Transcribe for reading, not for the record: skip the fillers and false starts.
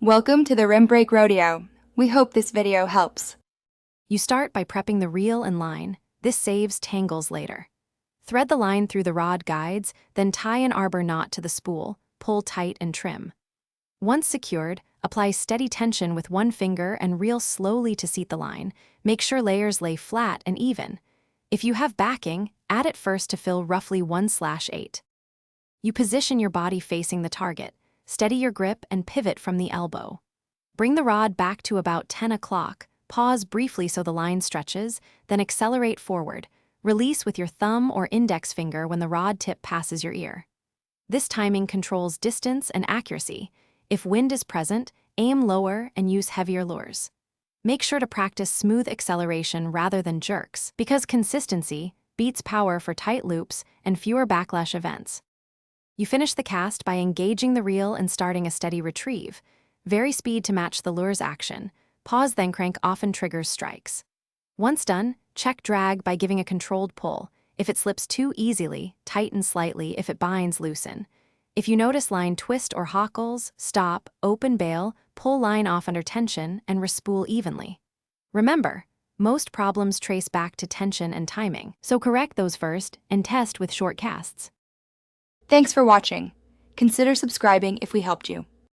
Welcome to the Rim Break Rodeo. We hope this video helps. You start by prepping the reel and line. This saves tangles later. Thread the line through the rod guides, then tie an arbor knot to the spool, pull tight and trim. Once secured, apply steady tension with one finger and reel slowly to seat the line. Make sure layers lay flat and even. If you have backing, add it first to fill roughly 1/8. You position your body facing the target. Steady your grip and pivot from the elbow. Bring the rod back to about 10 o'clock. Pause briefly so the line stretches, then accelerate forward. Release with your thumb or index finger when the rod tip passes your ear. This timing controls distance and accuracy. If wind is present, aim lower and use heavier lures. Make sure to practice smooth acceleration rather than jerks, because consistency beats power for tight loops and fewer backlash events. You finish the cast by engaging the reel and starting a steady retrieve. Vary speed to match the lure's action. Pause then crank often triggers strikes. Once done, check drag by giving a controlled pull. If it slips too easily, tighten slightly. If it binds, loosen. If you notice line twist or hockles, stop, open bail, pull line off under tension, and respool evenly. Remember, most problems trace back to tension and timing, so correct those first and test with short casts. Thanks for watching. Consider subscribing if we helped you.